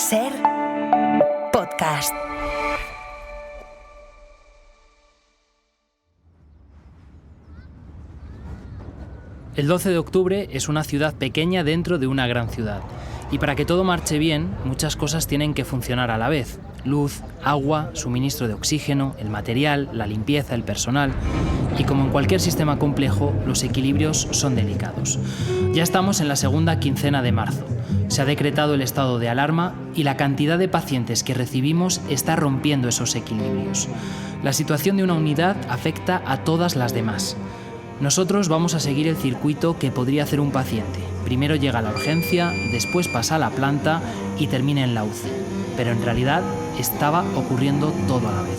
Ser podcast. El 12 de octubre es una ciudad pequeña dentro de una gran ciudad. Y para que todo marche bien, muchas cosas tienen que funcionar a la vez. Luz, agua, suministro de oxígeno, el material, la limpieza, el personal. Y como en cualquier sistema complejo, los equilibrios son delicados. Ya estamos en la segunda quincena de marzo. Se ha decretado el estado de alarma y la cantidad de pacientes que recibimos está rompiendo esos equilibrios. La situación de una unidad afecta a todas las demás. Nosotros vamos a seguir el circuito que podría hacer un paciente. Primero llega a la urgencia, después pasa a la planta y termina en la UCI. Pero en realidad estaba ocurriendo todo a la vez.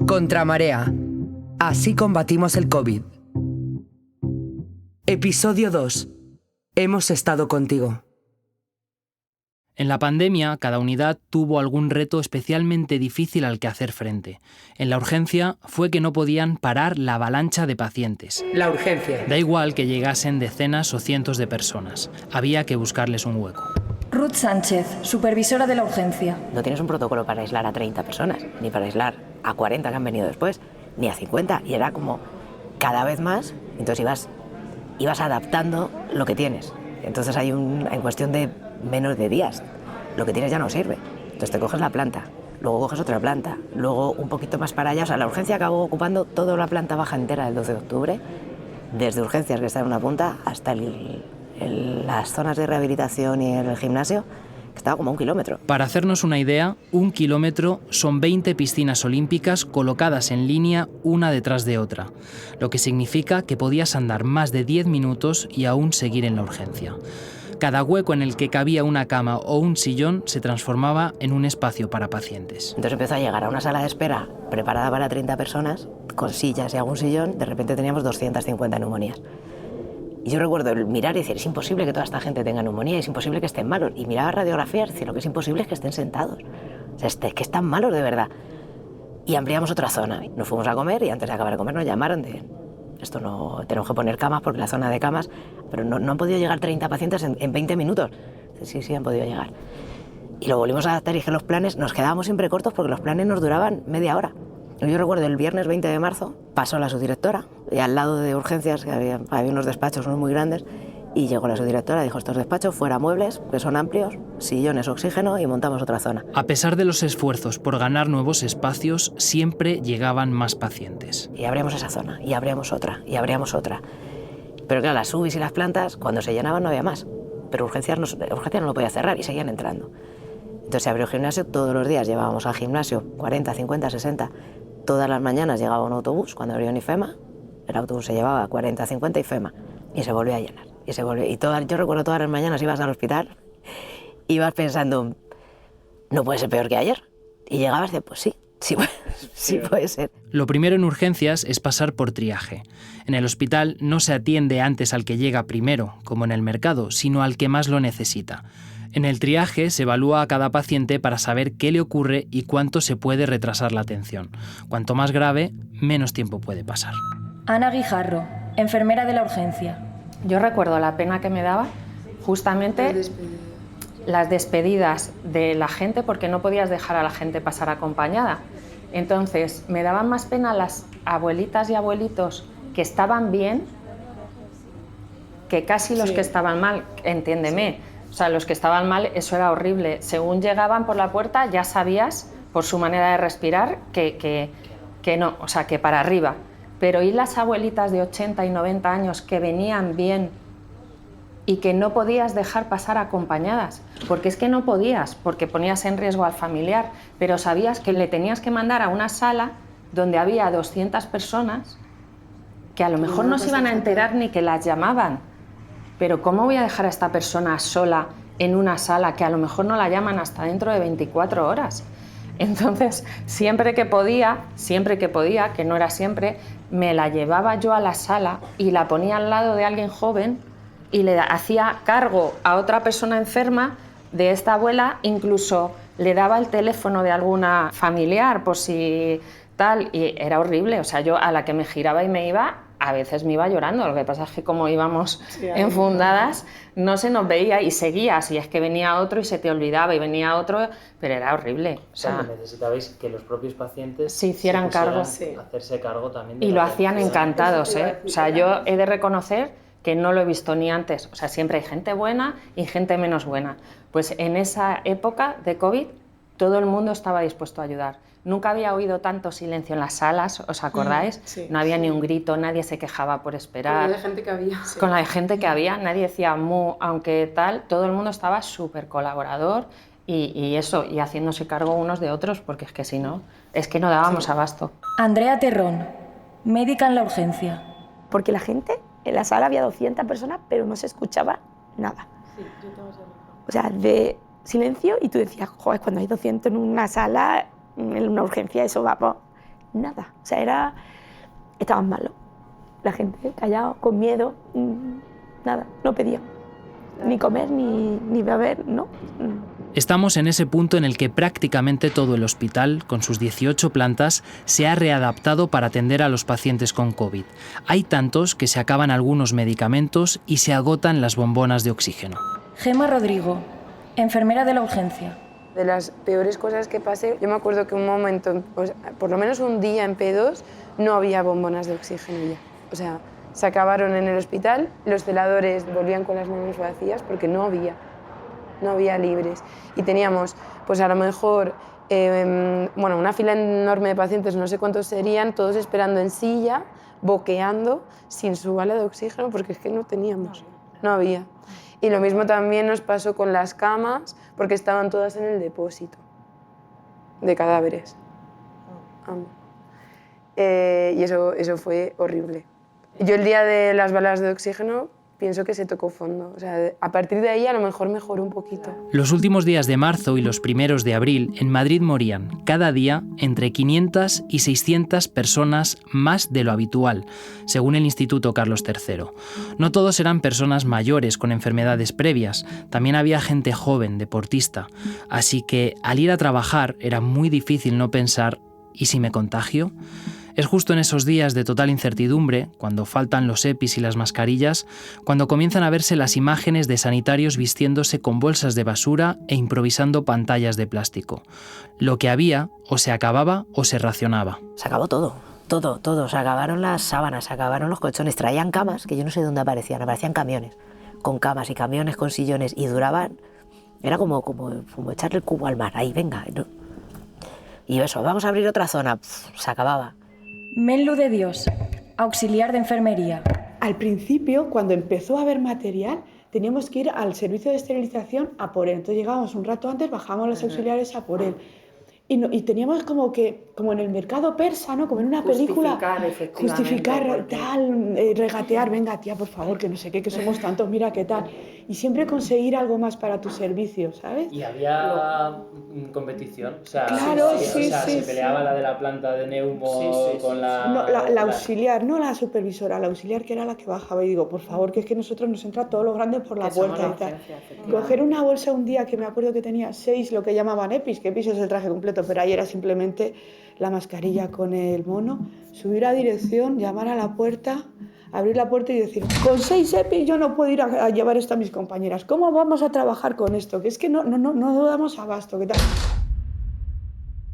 Contramarea. Así combatimos el COVID. Episodio 2. Hemos estado contigo. En la pandemia, cada unidad tuvo algún reto especialmente difícil al que hacer frente. En la urgencia fue que no podían parar la avalancha de pacientes. La urgencia. Da igual que llegasen decenas o cientos de personas. Había que buscarles un hueco. Ruth Sánchez, supervisora de la urgencia. No tienes un protocolo para aislar a 30 personas, ni para aislar a 40 que han venido después, ni a 50. Y era como cada vez más, entonces ibas adaptando lo que tienes. Entonces en cuestión de menos de días, lo que tienes ya no sirve. Entonces te coges la planta, luego coges otra planta, luego un poquito más para allá. O sea, la urgencia acabó ocupando toda la planta baja entera del 12 de octubre, desde urgencias, que está en una punta, hasta las zonas de rehabilitación y el gimnasio, que estaba como 1 kilómetro. Para hacernos una idea, 1 kilómetro son 20 piscinas olímpicas colocadas en línea una detrás de otra, lo que significa que podías andar más de 10 minutos y aún seguir en la urgencia. Cada hueco en el que cabía una cama o un sillón se transformaba en un espacio para pacientes. Entonces empezó a llegar a una sala de espera preparada para 30 personas, con sillas y algún sillón. De repente teníamos 250 neumonías. Y yo recuerdo el mirar y decir, es imposible que toda esta gente tenga neumonía, es imposible que estén malos. Y miraba radiografías y decir, lo que es imposible es que estén sentados. O sea, que están malos de verdad. Y ampliamos otra zona. Nos fuimos a comer y antes de acabar de comer nos llamaron de... Esto no, tenemos que poner camas porque la zona de camas, pero no han podido llegar 30 pacientes en 20 minutos. Sí, han podido llegar. Y lo volvimos a adaptar y dije, los planes nos quedábamos siempre cortos porque los planes nos duraban media hora. Yo recuerdo el viernes 20 de marzo, pasó la subdirectora y al lado de urgencias, que había unos despachos muy grandes, y llegó la subdirectora y dijo, estos despachos fuera muebles, que son amplios, sillones, oxígeno, y montamos otra zona. A pesar de los esfuerzos por ganar nuevos espacios, siempre llegaban más pacientes. Y abríamos esa zona, y abríamos otra, y abríamos otra. Pero claro, las UBIs y las plantas, cuando se llenaban no había más. Pero urgencias no lo podía cerrar y seguían entrando. Entonces se abrió el gimnasio, todos los días llevábamos al gimnasio 40, 50, 60. Todas las mañanas llegaba un autobús, cuando abrió IFEMA, el autobús se llevaba 40, 50 IFEMA, y se volvía a llenar. Yo recuerdo todas las mañanas ibas al hospital, ibas pensando, no puede ser peor que ayer. Y llegabas de, pues sí puede ser. Lo primero en urgencias es pasar por triaje. En el hospital no se atiende antes al que llega primero, como en el mercado, sino al que más lo necesita. En el triaje se evalúa a cada paciente para saber qué le ocurre y cuánto se puede retrasar la atención. Cuanto más grave, menos tiempo puede pasar. Ana Guijarro, enfermera de la urgencia. Yo recuerdo la pena que me daba justamente las despedidas de la gente, porque no podías dejar a la gente pasar acompañada. Entonces me daban más pena las abuelitas y abuelitos que estaban bien que casi los que estaban mal, entiéndeme. O sea, los que estaban mal, eso era horrible. Según llegaban por la puerta ya sabías, por su manera de respirar, que no, o sea, que para arriba. Pero ¿y las abuelitas de 80 y 90 años que venían bien y que no podías dejar pasar acompañadas? Porque es que no podías, porque ponías en riesgo al familiar, pero sabías que le tenías que mandar a una sala donde había 200 personas que a lo mejor no se iban a enterar ni que las llamaban. Pero ¿cómo voy a dejar a esta persona sola en una sala que a lo mejor no la llaman hasta dentro de 24 horas? Entonces, siempre que podía, que no era siempre, me la llevaba yo a la sala y la ponía al lado de alguien joven y le hacía cargo a otra persona enferma de esta abuela, incluso le daba el teléfono de alguna familiar por si tal, y era horrible. O sea, yo a la que me giraba y me iba, a veces me iba llorando, lo que pasa es que como íbamos enfundadas no se nos veía y seguías, y es que venía otro y se te olvidaba y venía otro, pero era horrible. O sea, necesitabais que los propios pacientes se hicieran cargo, hacerse cargo también. Y lo hacían encantados, ¿eh? O sea, yo he de reconocer que no lo he visto ni antes, o sea, siempre hay gente buena y gente menos buena. Pues en esa época de COVID todo el mundo estaba dispuesto a ayudar. Nunca había oído tanto silencio en las salas, ¿os acordáis? Sí. No había ni un grito, nadie se quejaba por esperar. Con la de gente que había. Sí. Con la de gente que había, nadie decía mu, aunque tal, todo el mundo estaba súper colaborador y eso, y haciéndose cargo unos de otros, porque es que si no, es que no dábamos abasto. Andrea Terrón, médica en la urgencia. Porque la gente, en la sala había 200 personas, pero no se escuchaba nada. Sí, yo tengo esa O sea, de silencio, y tú decías, joder, cuando hay 200 en una sala, en una urgencia, eso va por nada. O sea, estaban malos. La gente callado, con miedo, nada, no pedía. Ni comer, ni beber, no. Estamos en ese punto en el que prácticamente todo el hospital, con sus 18 plantas, se ha readaptado para atender a los pacientes con COVID. Hay tantos que se acaban algunos medicamentos y se agotan las bombonas de oxígeno. Gema Rodrigo, enfermera de la urgencia. De las peores cosas que pasé, yo me acuerdo que un momento, pues, por lo menos un día en P2, no había bombonas de oxígeno ya. O sea, se acabaron en el hospital, los celadores volvían con las manos vacías porque no había libres. Y teníamos, pues a lo mejor, una fila enorme de pacientes, no sé cuántos serían, todos esperando en silla, boqueando, sin su bala de oxígeno, porque es que no teníamos, no había. Y lo mismo también nos pasó con las camas, porque estaban todas en el depósito de cadáveres. Y eso fue horrible. Yo el día de las balas de oxígeno pienso que se tocó fondo. O sea, a partir de ahí a lo mejor mejoró un poquito. Los últimos días de marzo y los primeros de abril en Madrid morían cada día entre 500 y 600 personas más de lo habitual, según el Instituto Carlos III. No todos eran personas mayores con enfermedades previas, también había gente joven, deportista. Así que al ir a trabajar era muy difícil no pensar ¿y si me contagio? Es justo en esos días de total incertidumbre, cuando faltan los EPIs y las mascarillas, cuando comienzan a verse las imágenes de sanitarios vistiéndose con bolsas de basura e improvisando pantallas de plástico. Lo que había o se acababa o se racionaba. Se acabó todo. Se acabaron las sábanas, se acabaron los colchones. Traían camas, que yo no sé de dónde aparecían camiones, con camas y camiones con sillones, y duraban. Era como echarle el cubo al mar. Ahí, venga. ¿No? Y eso, vamos a abrir otra zona. Se acababa. Menlu de Dios, auxiliar de enfermería. Al principio, cuando empezó a haber material, teníamos que ir al servicio de esterilización a por él. Entonces llegábamos un rato antes, bajábamos los auxiliares a por él. Y teníamos como en el mercado persa, ¿no? Como en una película. Justificar, tal, regatear, venga tía, por favor, que no sé qué, que somos tantos, mira qué tal. Y siempre conseguir algo más para tu servicio, ¿sabes? ¿Y había competición? O sea, claro, sí, se peleaba la de la planta de neumo con la... No, la auxiliar, no la supervisora, la auxiliar que era la que bajaba. Y digo, por favor, que es que nosotros nos entra todo lo grande por la puerta y tal. Coger una bolsa un día que me acuerdo que tenía 6, lo que llamaban EPIs, que EPIs es el traje completo, pero ahí era simplemente la mascarilla con el mono, subir a dirección, llamar a la puerta, abrir la puerta y decir, con 6 EPIs yo no puedo ir a llevar esto a mis compañeras, ¿cómo vamos a trabajar con esto? Que es que no damos abasto, ¿qué tal?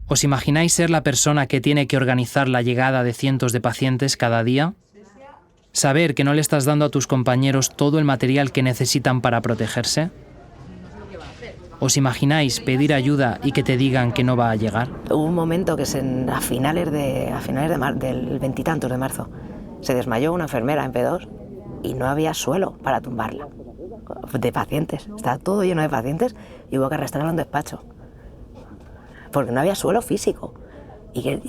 ¿Os imagináis ser la persona que tiene que organizar la llegada de cientos de pacientes cada día? ¿Saber que no le estás dando a tus compañeros todo el material que necesitan para protegerse? ¿Os imagináis pedir ayuda y que te digan que no va a llegar? Hubo un momento que a finales del 20 y tantos de marzo se desmayó una enfermera en P2 y no había suelo para tumbarla, de pacientes. Estaba todo lleno de pacientes y hubo que arrastrarla a un despacho, porque no había suelo físico. Te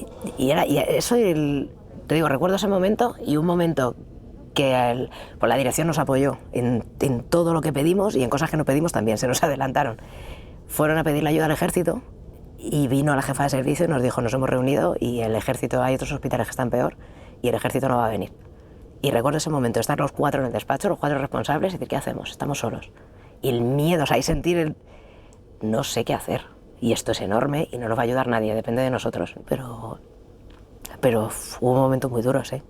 digo, recuerdo ese momento y un momento que pues la dirección nos apoyó en todo lo que pedimos y en cosas que no pedimos también, se nos adelantaron. Fueron a pedir la ayuda al ejército y vino la jefa de servicio y nos dijo, nos hemos reunido y el ejército, hay otros hospitales que están peor y el ejército no va a venir. Y recuerdo ese momento, estar los 4 en el despacho, los 4 responsables, y decir, ¿qué hacemos? Estamos solos. Y el miedo, o sea, y sentir no sé qué hacer. Y esto es enorme y no nos va a ayudar nadie, depende de nosotros. Pero hubo momentos muy duros, ¿eh?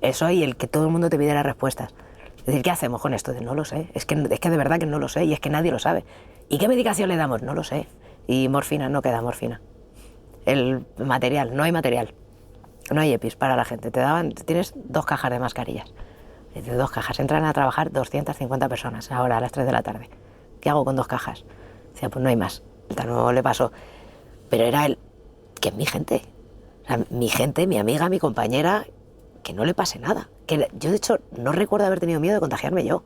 Eso y el que todo el mundo te pidiera respuestas. Es decir, ¿qué hacemos con esto? No lo sé. Es que de verdad que no lo sé y es que nadie lo sabe. ¿Y qué medicación le damos? No lo sé. Y morfina, no queda morfina. El material, no hay material. No hay EPIs para la gente. Tienes 2 cajas de mascarillas. De 2 cajas. Entran a trabajar 250 personas ahora a las 3 de la tarde. ¿Qué hago con 2 cajas? Decía, pues no hay más. No le pasó. Pero era él, que es mi gente. O sea, mi gente, mi amiga, mi compañera, que no le pase nada. Yo, de hecho, no recuerdo haber tenido miedo de contagiarme yo.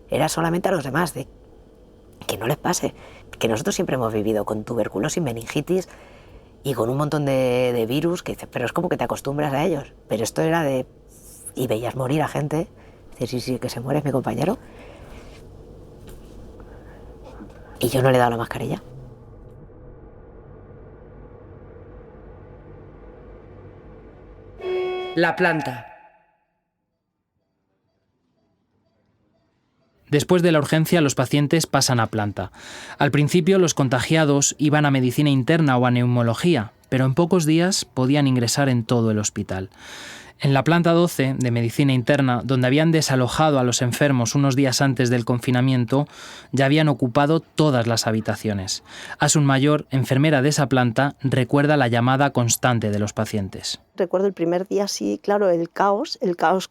Era solamente a los demás, de que no les pase. Que nosotros siempre hemos vivido con tuberculosis, meningitis y con un montón de virus, que dices, pero es como que te acostumbras a ellos. Pero esto era de... Y veías morir a gente. Dices, sí, que se muere, es mi compañero. Y yo no le he dado la mascarilla. La planta. Después de la urgencia, los pacientes pasan a planta. Al principio, los contagiados iban a medicina interna o a neumología, pero en pocos días podían ingresar en todo el hospital. En la planta 12 de medicina interna, donde habían desalojado a los enfermos unos días antes del confinamiento, ya habían ocupado todas las habitaciones. Asun Mayor, enfermera de esa planta, recuerda la llamada constante de los pacientes. Recuerdo el primer día, sí, claro, el caos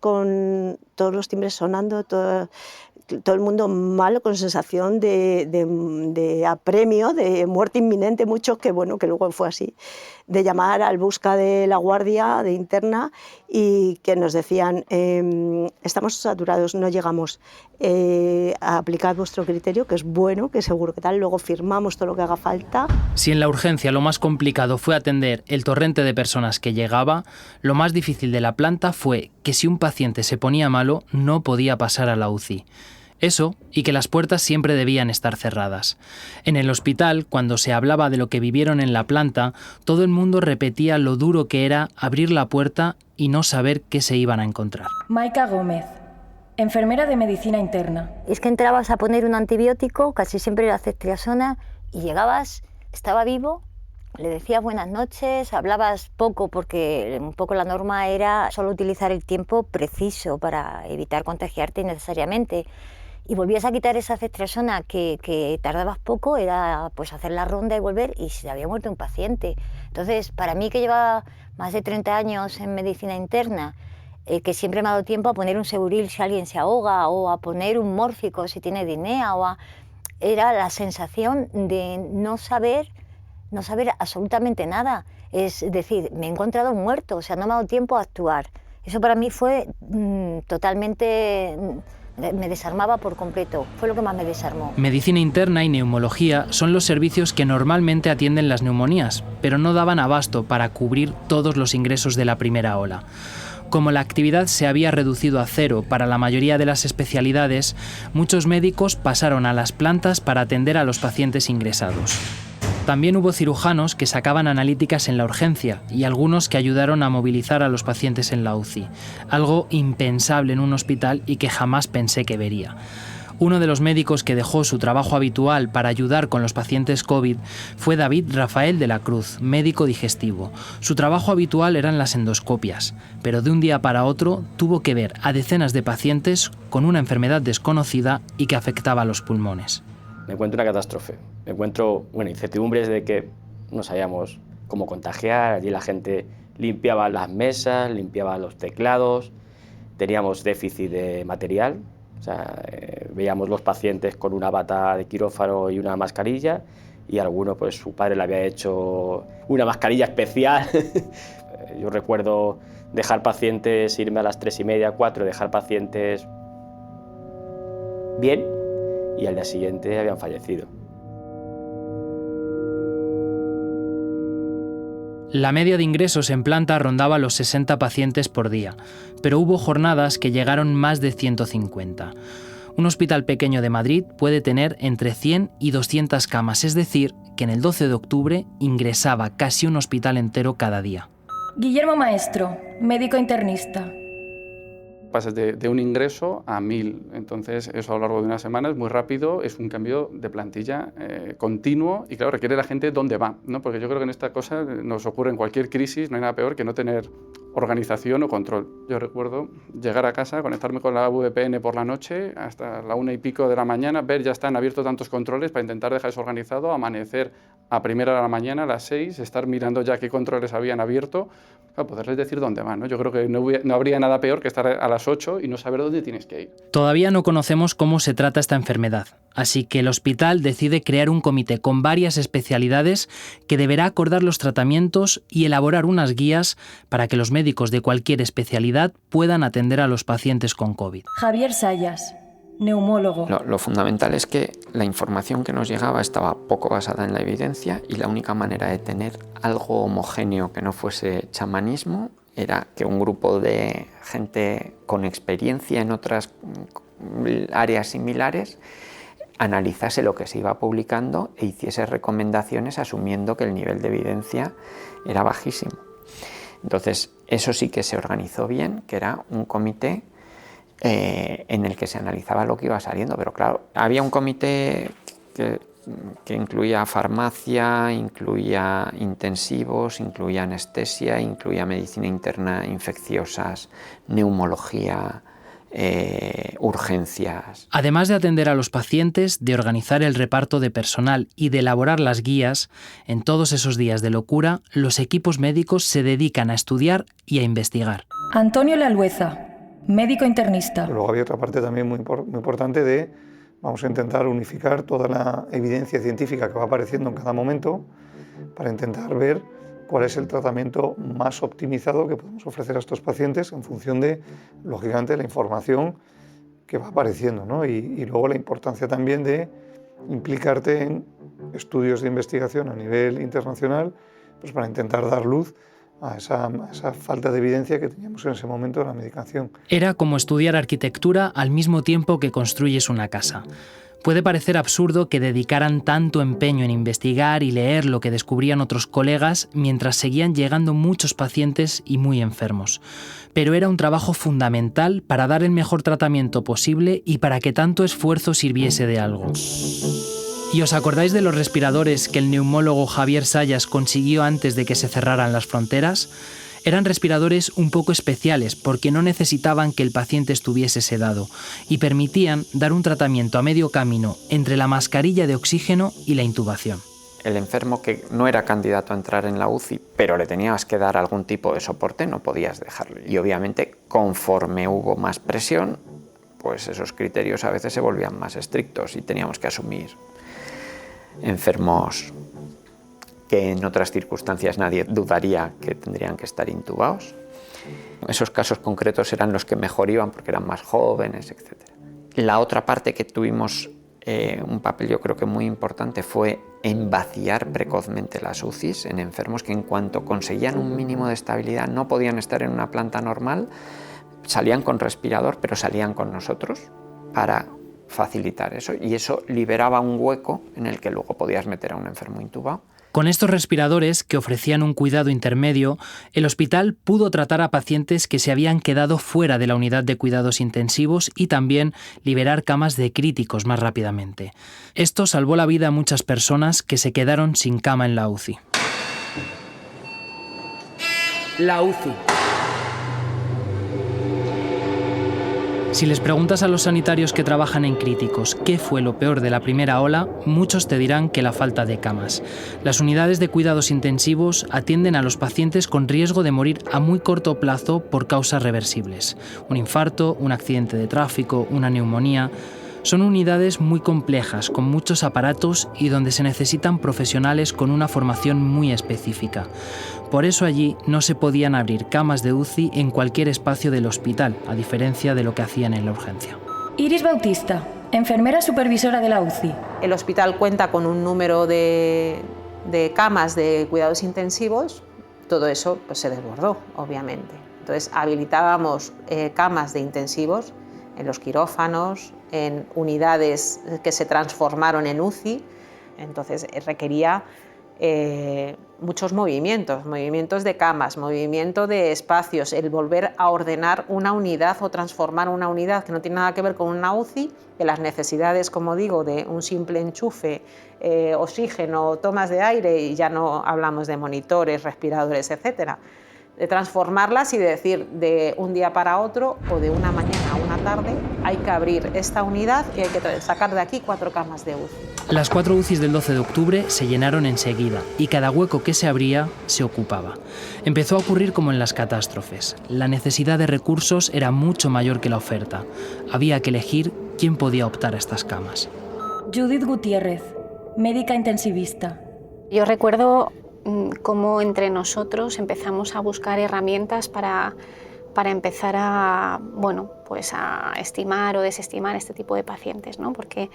con todos los timbres sonando, todo el mundo malo, con sensación de apremio, de muerte inminente, mucho, que bueno, que luego fue así, de llamar al busca de la guardia de interna y que nos decían, estamos saturados, no llegamos a aplicar vuestro criterio, que es bueno, que seguro que tal, luego firmamos todo lo que haga falta. Si en la urgencia lo más complicado fue atender el torrente de personas que llegaba, lo más difícil de la planta fue que si un paciente se ponía malo, no podía pasar a la UCI. Eso, y que las puertas siempre debían estar cerradas. En el hospital, cuando se hablaba de lo que vivieron en la planta, todo el mundo repetía lo duro que era abrir la puerta y no saber qué se iban a encontrar. Maika Gómez, enfermera de medicina interna. Es que entrabas a poner un antibiótico, casi siempre era ceftriaxona, y llegabas, estaba vivo, le decías buenas noches, hablabas poco porque un poco la norma era solo utilizar el tiempo preciso para evitar contagiarte innecesariamente. Y volvías a quitar esa ceftriaxona que tardabas poco, era pues hacer la ronda y volver, y se había muerto un paciente. Entonces, para mí, que lleva más de 30 años en medicina interna, que siempre me ha dado tiempo a poner un Seguril si alguien se ahoga, o a poner un mórfico si tiene dinea, era la sensación de no saber absolutamente nada. Es decir, me he encontrado muerto, o sea, no me ha dado tiempo a actuar. Eso para mí fue totalmente... me desarmaba por completo, fue lo que más me desarmó. Medicina interna y neumología son los servicios que normalmente atienden las neumonías, pero no daban abasto para cubrir todos los ingresos de la primera ola. Como la actividad se había reducido a 0 para la mayoría de las especialidades, muchos médicos pasaron a las plantas para atender a los pacientes ingresados. También hubo cirujanos que sacaban analíticas en la urgencia y algunos que ayudaron a movilizar a los pacientes en la UCI, algo impensable en un hospital y que jamás pensé que vería. Uno de los médicos que dejó su trabajo habitual para ayudar con los pacientes COVID fue David Rafael de la Cruz, médico digestivo. Su trabajo habitual eran las endoscopias, pero de un día para otro tuvo que ver a decenas de pacientes con una enfermedad desconocida y que afectaba a los pulmones. Me encuentro una catástrofe. Me encuentro incertidumbres de que no sabíamos cómo contagiar. Allí la gente limpiaba las mesas, limpiaba los teclados, teníamos déficit de material. O sea, veíamos los pacientes con una bata de quirófano y una mascarilla, y alguno, pues su padre le había hecho una mascarilla especial. Yo recuerdo dejar pacientes, irme a las 3:30, 4, dejar pacientes bien, y al día siguiente habían fallecido. La media de ingresos en planta rondaba los 60 pacientes por día, pero hubo jornadas que llegaron más de 150. Un hospital pequeño de Madrid puede tener entre 100 y 200 camas, es decir, que en el 12 de octubre ingresaba casi un hospital entero cada día. Guillermo Maestro, médico internista. pasas de un ingreso a 1000. Entonces, eso a lo largo de una semana es muy rápido, es un cambio de plantilla continuo y, claro, requiere la gente dónde va, ¿no? Porque yo creo que en esta cosa nos ocurre en cualquier crisis, no hay nada peor que no tener organización o control. Yo recuerdo llegar a casa, conectarme con la VPN por la noche, hasta la 1 y pico de la mañana, ver ya están abiertos tantos controles para intentar dejar eso organizado, amanecer a primera de la mañana, a las 6, estar mirando ya qué controles habían abierto, para poderles decir dónde van, ¿no? Yo creo que no habría nada peor que estar a las 8 y no saber dónde tienes que ir. Todavía no conocemos cómo se trata esta enfermedad, así que el hospital decide crear un comité con varias especialidades que deberá acordar los tratamientos y elaborar unas guías para que los médicos de cualquier especialidad puedan atender a los pacientes con COVID. Javier Sayas, neumólogo. Lo fundamental es que la información que nos llegaba estaba poco basada en la evidencia y la única manera de tener algo homogéneo que no fuese chamanismo era que un grupo de gente con experiencia en otras áreas similares analizase lo que se iba publicando e hiciese recomendaciones asumiendo que el nivel de evidencia era bajísimo. Entonces, eso sí que se organizó bien, que era un comité en el que se analizaba lo que iba saliendo, pero claro, había un comité que incluía farmacia, incluía intensivos, incluía anestesia, incluía medicina interna, infecciosas, neumología, urgencias. Además de atender a los pacientes, de organizar el reparto de personal y de elaborar las guías, en todos esos días de locura, los equipos médicos se dedican a estudiar y a investigar. Antonio Lalueza, médico internista. Luego había otra parte también muy importante de vamos a intentar unificar toda la evidencia científica que va apareciendo en cada momento para intentar ver cuál es el tratamiento más optimizado que podemos ofrecer a estos pacientes en función de, lógicamente, la información que va apareciendo, ¿no? Y luego la importancia también de implicarte en estudios de investigación a nivel internacional, pues para intentar dar luz a esa falta de evidencia que teníamos en ese momento de la medicación. Era como estudiar arquitectura al mismo tiempo que construyes una casa. Puede parecer absurdo que dedicaran tanto empeño en investigar y leer lo que descubrían otros colegas mientras seguían llegando muchos pacientes y muy enfermos. Pero era un trabajo fundamental para dar el mejor tratamiento posible y para que tanto esfuerzo sirviese de algo. ¿Y os acordáis de los respiradores que el neumólogo Javier Sayas consiguió antes de que se cerraran las fronteras? Eran respiradores un poco especiales porque no necesitaban que el paciente estuviese sedado y permitían dar un tratamiento a medio camino entre la mascarilla de oxígeno y la intubación. El enfermo que no era candidato a entrar en la UCI, pero le tenías que dar algún tipo de soporte, no podías dejarlo. Y obviamente, conforme hubo más presión, pues esos criterios a veces se volvían más estrictos y teníamos que asumir enfermos que en otras circunstancias nadie dudaría que tendrían que estar intubados. Esos casos concretos eran los que mejor iban porque eran más jóvenes, etc. La otra parte que tuvimos un papel yo creo que muy importante fue en vaciar precozmente las UCIs en enfermos que en cuanto conseguían un mínimo de estabilidad no podían estar en una planta normal, salían con respirador pero salían con nosotros para facilitar eso y eso liberaba un hueco en el que luego podías meter a un enfermo intubado. Con estos respiradores, que ofrecían un cuidado intermedio, el hospital pudo tratar a pacientes que se habían quedado fuera de la unidad de cuidados intensivos y también liberar camas de críticos más rápidamente. Esto salvó la vida a muchas personas que se quedaron sin cama en la UCI. La UCI. Si les preguntas a los sanitarios que trabajan en críticos qué fue lo peor de la primera ola, muchos te dirán que la falta de camas. Las unidades de cuidados intensivos atienden a los pacientes con riesgo de morir a muy corto plazo por causas reversibles. Un infarto, un accidente de tráfico, una neumonía. Son unidades muy complejas, con muchos aparatos y donde se necesitan profesionales con una formación muy específica. Por eso allí no se podían abrir camas de UCI en cualquier espacio del hospital, a diferencia de lo que hacían en la urgencia. Iris Bautista, enfermera supervisora de la UCI. El hospital cuenta con un número de camas de cuidados intensivos, todo eso pues, se desbordó, obviamente. Entonces habilitábamos camas de intensivos en los quirófanos, en unidades que se transformaron en UCI, entonces requería muchos movimientos de camas, movimiento de espacios, el volver a ordenar una unidad o transformar una unidad que no tiene nada que ver con una UCI, que las necesidades, como digo, de un simple enchufe, oxígeno, tomas de aire, y ya no hablamos de monitores, respiradores, etcétera, de transformarlas y de decir de un día para otro o de una mañana a una tarde hay que abrir esta unidad y hay que sacar de aquí 4 camas de UCI. Las 4 UCIs del 12 de octubre se llenaron enseguida y cada hueco que se abría se ocupaba. Empezó a ocurrir como en las catástrofes. La necesidad de recursos era mucho mayor que la oferta. Había que elegir quién podía optar a estas camas. Judith Gutiérrez, médica intensivista. Yo recuerdo cómo entre nosotros empezamos a buscar herramientas para empezar a, bueno, pues a estimar o desestimar este tipo de pacientes, ¿no? Porque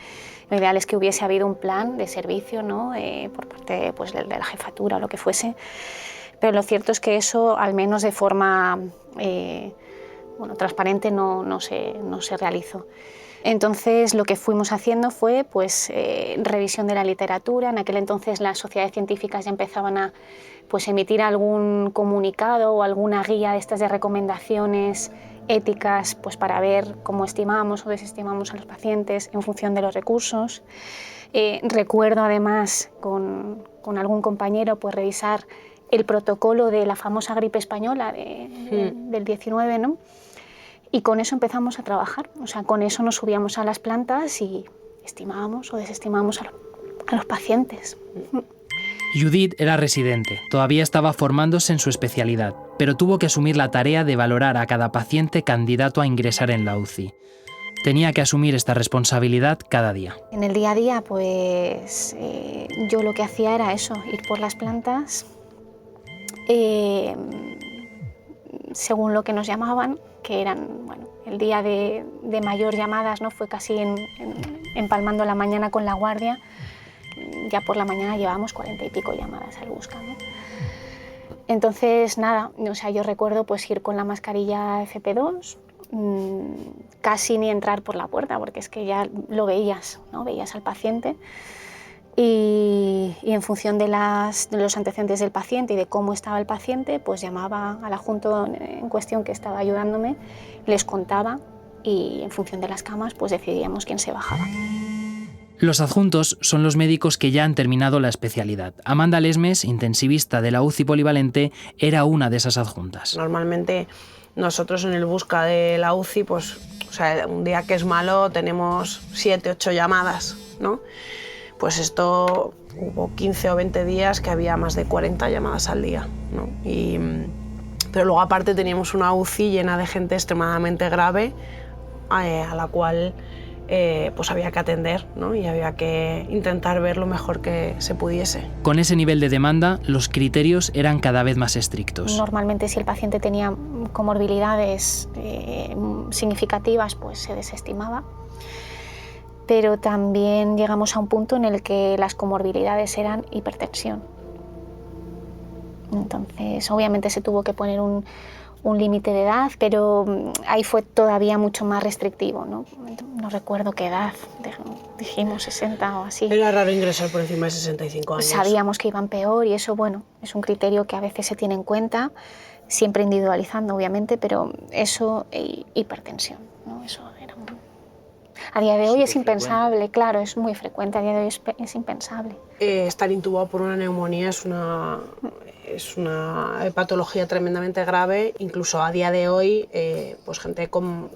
lo ideal es que hubiese habido un plan de servicio, ¿no? Por parte pues, de la jefatura o lo que fuese, pero lo cierto es que eso, al menos de forma transparente, no se realizó. Entonces lo que fuimos haciendo fue pues, revisión de la literatura. En aquel entonces las sociedades científicas ya empezaban a pues, emitir algún comunicado o alguna guía de estas de recomendaciones éticas pues, para ver cómo estimamos o desestimamos a los pacientes en función de los recursos. Recuerdo además con algún compañero pues, revisar el protocolo de la famosa gripe española del 19, ¿no? Y con eso empezamos a trabajar, o sea, con eso nos subíamos a las plantas y estimábamos o desestimábamos a los pacientes. Judith era residente, todavía estaba formándose en su especialidad, pero tuvo que asumir la tarea de valorar a cada paciente candidato a ingresar en la UCI. Tenía que asumir esta responsabilidad cada día. En el día a día, pues yo lo que hacía era eso, ir por las plantas, según lo que nos llamaban, que eran, bueno, el día de mayor llamadas, ¿no? Fue casi empalmando la mañana con la guardia. Ya por la mañana llevábamos 40 y pico llamadas al busca, ¿no? Entonces, nada, o sea, yo recuerdo pues ir con la mascarilla FP2, casi ni entrar por la puerta, porque es que ya lo veías, ¿no? Veías al paciente. Y en función de los antecedentes del paciente y de cómo estaba el paciente, pues llamaba al adjunto en cuestión que estaba ayudándome, les contaba y en función de las camas pues decidíamos quién se bajaba. Los adjuntos son los médicos que ya han terminado la especialidad. Amanda Lesmes, intensivista de la UCI polivalente, era una de esas adjuntas. Normalmente nosotros en el busca de la UCI, pues, o sea, un día que es malo tenemos 7, 8 llamadas, ¿no? Pues esto hubo 15 o 20 días que había más de 40 llamadas al día, ¿no? Pero luego aparte teníamos una UCI llena de gente extremadamente grave a la cual pues había que atender, ¿no? Y había que intentar ver lo mejor que se pudiese. Con ese nivel de demanda, los criterios eran cada vez más estrictos. Normalmente si el paciente tenía comorbilidades significativas, pues se desestimaba. Pero también llegamos a un punto en el que las comorbilidades eran hipertensión. Entonces, obviamente se tuvo que poner un límite de edad, pero ahí fue todavía mucho más restrictivo, ¿no? No recuerdo qué edad, dijimos 60 o así. Era raro ingresar por encima de 65 años. Sabíamos que iban peor y eso, bueno, es un criterio que a veces se tiene en cuenta, siempre individualizando, obviamente, pero eso e hipertensión, ¿no? Eso era muy... A día de hoy es impensable, claro, es muy frecuente, a día de hoy es impensable. Estar intubado por una neumonía es una patología tremendamente grave, incluso a día de hoy, pues gente con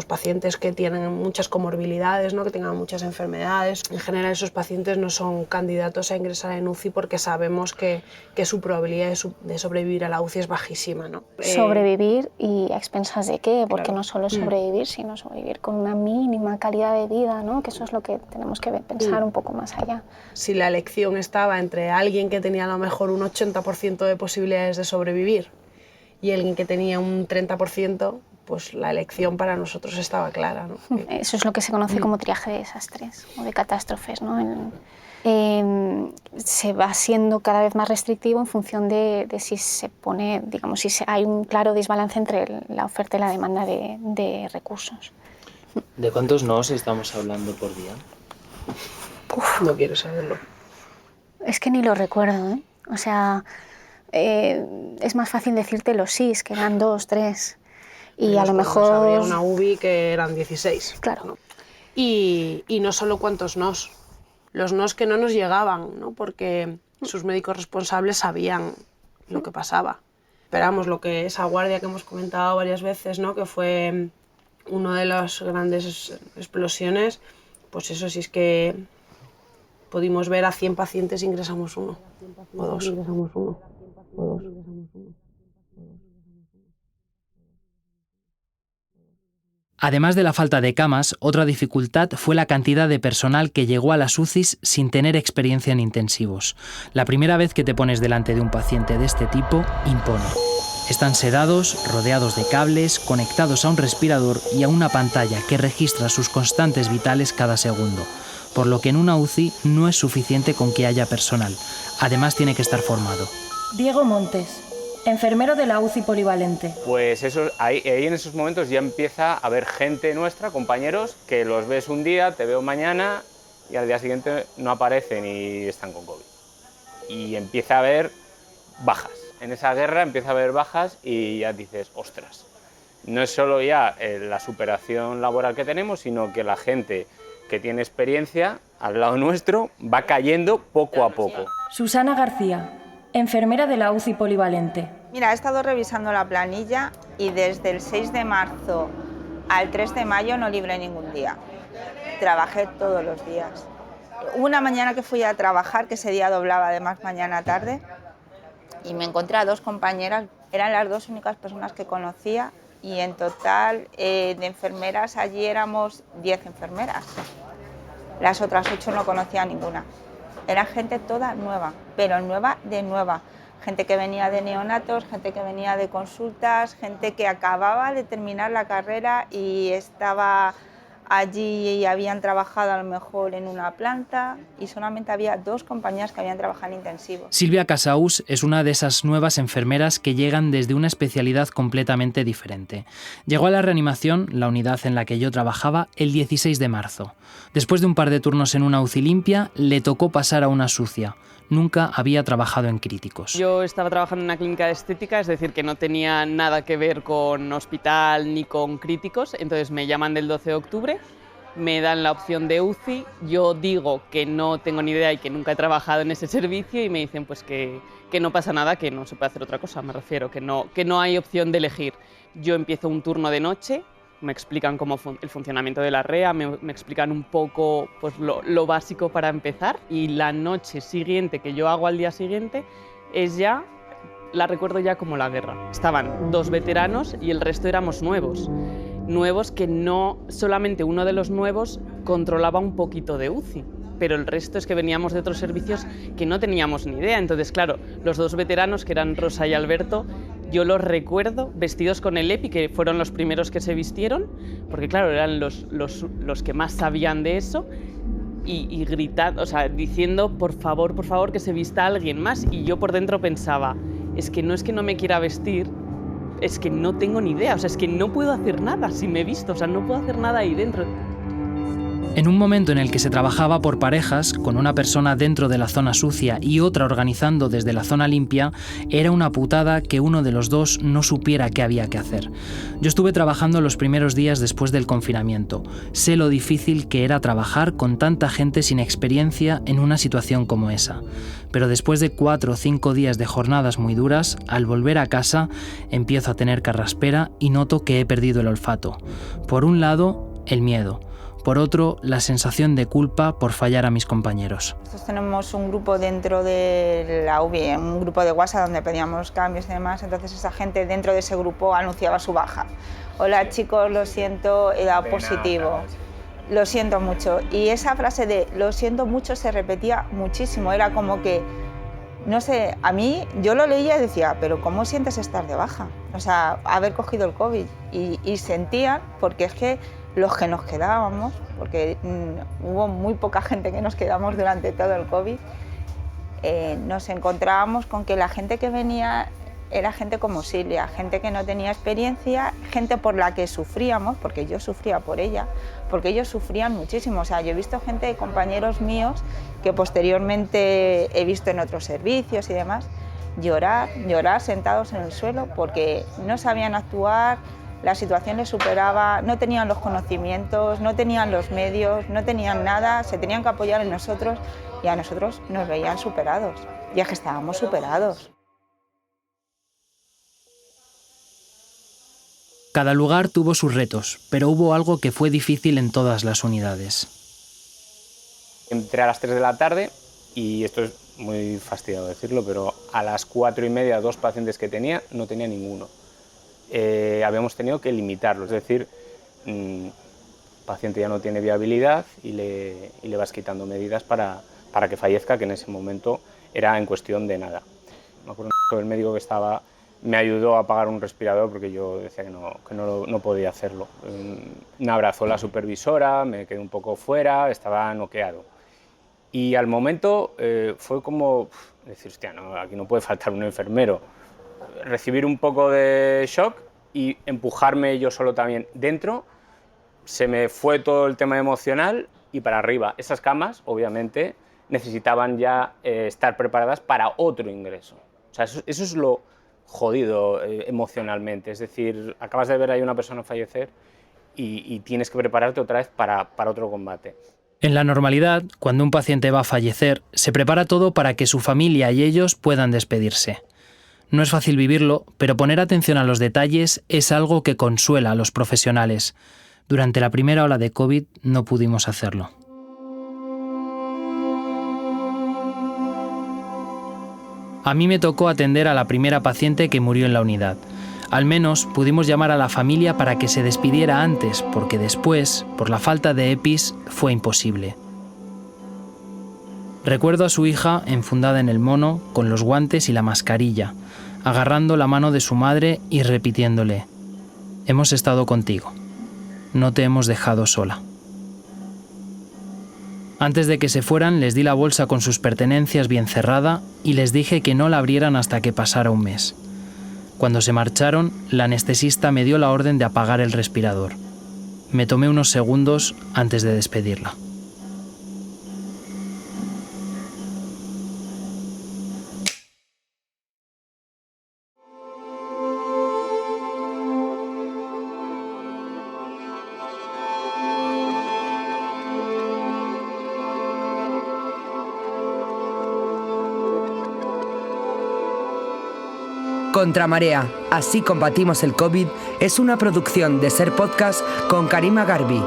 pacientes que tienen muchas comorbilidades, ¿no? Que tengan muchas enfermedades. En general esos pacientes no son candidatos a ingresar en UCI porque sabemos que su probabilidad de sobrevivir a la UCI es bajísima, ¿no? Sobrevivir y a expensas de qué, porque claro, no solo sobrevivir, sino sobrevivir con una mínima calidad de vida, ¿no? Que eso es lo que tenemos que pensar un poco más allá. Si la elección estaba entre alguien que tenía a lo mejor un 80% de posibilidades de sobrevivir y alguien que tenía un 30%, pues la elección para nosotros estaba clara, ¿no? Eso es lo que se conoce como triaje de desastres o de catástrofes, ¿no? Se va siendo cada vez más restrictivo en función de si se pone, digamos, si hay un claro desbalance entre la oferta y la demanda de recursos. ¿De cuántos nos estamos hablando por día? No quiero saberlo. Es que ni lo recuerdo, ¿eh? O sea, es más fácil decirte los sís, que eran 2, 3, y a lo mejor... Habría una UBI que eran 16. Claro. ¿no? Y no solo cuántos nos, los nos que no nos llegaban, ¿no? Porque sus médicos responsables sabían lo que pasaba. Esperamos lo que esa guardia que hemos comentado varias veces, ¿no? Que fue una de las grandes explosiones, pues eso, si es que pudimos ver a 100 pacientes, ingresamos 1 o 2. Además de la falta de camas, otra dificultad fue la cantidad de personal que llegó a las UCIs sin tener experiencia en intensivos. La primera vez que te pones delante de un paciente de este tipo, impone. Están sedados, rodeados de cables, conectados a un respirador y a una pantalla que registra sus constantes vitales cada segundo, por lo que en una UCI no es suficiente con que haya personal. Además tiene que estar formado. Diego Montes, enfermero de la UCI polivalente. Pues ahí en esos momentos ya empieza a haber gente nuestra, compañeros, que los ves un día, te veo mañana y al día siguiente no aparecen y están con COVID. Y empieza a haber bajas. En esa guerra empieza a haber bajas y ya dices, ostras, no es solo ya la superación laboral que tenemos, sino que la gente que tiene experiencia al lado nuestro va cayendo poco a poco. Susana García, enfermera de la UCI polivalente. Mira, he estado revisando la planilla y desde el 6 de marzo al 3 de mayo no libré ningún día. Trabajé todos los días. Una mañana que fui a trabajar, que ese día doblaba además mañana-tarde, y me encontré a 2 compañeras, eran las 2 únicas personas que conocía, y en total de enfermeras allí éramos 10 enfermeras. Las otras 8 no conocía ninguna. Era gente toda nueva, pero nueva de nueva. Gente que venía de neonatos, gente que venía de consultas, gente que acababa de terminar la carrera y estaba allí y habían trabajado a lo mejor en una planta y solamente había 2 compañeras que habían trabajado en intensivos. Silvia Casaús es una de esas nuevas enfermeras que llegan desde una especialidad completamente diferente. Llegó a la reanimación, la unidad en la que yo trabajaba, el 16 de marzo. Después de un par de turnos en una UCI limpia, le tocó pasar a una sucia. Nunca había trabajado en críticos. Yo estaba trabajando en una clínica de estética, es decir, que no tenía nada que ver con hospital ni con críticos, entonces me llaman del 12 de octubre, me dan la opción de UCI, yo digo que no tengo ni idea y que nunca he trabajado en ese servicio y me dicen pues que no pasa nada, que no se puede hacer otra cosa, me refiero, que no hay opción de elegir. Yo empiezo un turno de noche, me explican cómo el funcionamiento de la REA, me explican un poco pues, lo básico para empezar y la noche siguiente que yo hago al día siguiente la recuerdo ya como la guerra. Estaban 2 veteranos y el resto éramos nuevos que no, solamente uno de los nuevos controlaba un poquito de UCI, pero el resto es que veníamos de otros servicios que no teníamos ni idea. Entonces, claro, los 2 veteranos, que eran Rosa y Alberto, yo los recuerdo vestidos con el EPI, que fueron los primeros que se vistieron, porque claro, eran los que más sabían de eso, y gritando, o sea, diciendo, por favor, que se vista alguien más. Y yo por dentro pensaba, es que no me quiera vestir, es que no tengo ni idea, o sea, es que no puedo hacer nada si me he visto, o sea, no puedo hacer nada ahí dentro. En un momento en el que se trabajaba por parejas, con una persona dentro de la zona sucia y otra organizando desde la zona limpia, era una putada que uno de los 2 no supiera qué había que hacer. Yo estuve trabajando los primeros días después del confinamiento. Sé lo difícil que era trabajar con tanta gente sin experiencia en una situación como esa. Pero después de 4 o 5 días de jornadas muy duras, al volver a casa, empiezo a tener carraspera y noto que he perdido el olfato. Por un lado, el miedo. Por otro, la sensación de culpa por fallar a mis compañeros. Nosotros tenemos un grupo dentro de la UBI, un grupo de WhatsApp donde pedíamos cambios y demás, entonces esa gente dentro de ese grupo anunciaba su baja. Hola chicos, lo siento, he dado positivo, lo siento mucho. Y esa frase de lo siento mucho se repetía muchísimo, era como que, no sé, a mí yo lo leía y decía, pero ¿cómo sientes estar de baja? O sea, haber cogido el COVID y sentían, porque es que los que nos quedábamos, porque hubo muy poca gente que nos quedamos durante todo el COVID, nos encontrábamos con que la gente que venía era gente como Silvia, gente que no tenía experiencia, gente por la que sufríamos, porque yo sufría por ella, porque ellos sufrían muchísimo. O sea, yo he visto gente, compañeros míos, que posteriormente he visto en otros servicios y demás, llorar sentados en el suelo porque no sabían actuar, la situación les superaba, no tenían los conocimientos, no tenían los medios, no tenían nada, se tenían que apoyar en nosotros y a nosotros nos veían superados, ya que estábamos superados. Cada lugar tuvo sus retos, pero hubo algo que fue difícil en todas las unidades. Entré a las 3 de la tarde y esto es muy fastidiado decirlo, pero a las 4:30 2 pacientes que tenía no tenía ninguno. Habíamos tenido que limitarlo, es decir, el paciente ya no tiene viabilidad y le vas quitando medidas para que fallezca, que en ese momento era en cuestión de nada. Me acuerdo que el médico que estaba me ayudó a apagar un respirador porque yo decía que no podía hacerlo. Me abrazó la supervisora, me quedé un poco fuera, estaba noqueado. Y al momento fue como decir, hostia, no, aquí no puede faltar un enfermero. Recibir un poco de shock y empujarme yo solo también dentro. Se me fue todo el tema emocional y para arriba. Esas camas, obviamente, necesitaban ya estar preparadas para otro ingreso. O sea, eso es lo jodido emocionalmente. Es decir, acabas de ver ahí una persona fallecer y tienes que prepararte otra vez para otro combate. En la normalidad, cuando un paciente va a fallecer, se prepara todo para que su familia y ellos puedan despedirse. No es fácil vivirlo, pero poner atención a los detalles es algo que consuela a los profesionales. Durante la primera ola de COVID no pudimos hacerlo. A mí me tocó atender a la primera paciente que murió en la unidad. Al menos pudimos llamar a la familia para que se despidiera antes, porque después, por la falta de EPIs, fue imposible. Recuerdo a su hija enfundada en el mono, con los guantes y la mascarilla, agarrando la mano de su madre y repitiéndole: «Hemos estado contigo. No te hemos dejado sola». Antes de que se fueran, les di la bolsa con sus pertenencias bien cerrada y les dije que no la abrieran hasta que pasara un mes. Cuando se marcharon, la anestesista me dio la orden de apagar el respirador. Me tomé unos segundos antes de despedirla. Contramarea, así combatimos el COVID, es una producción de Ser Podcast con Karima Garbi.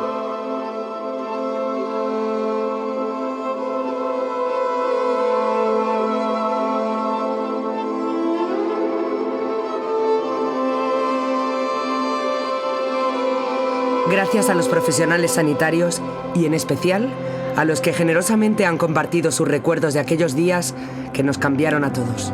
Gracias a los profesionales sanitarios y, en especial, a los que generosamente han compartido sus recuerdos de aquellos días que nos cambiaron a todos.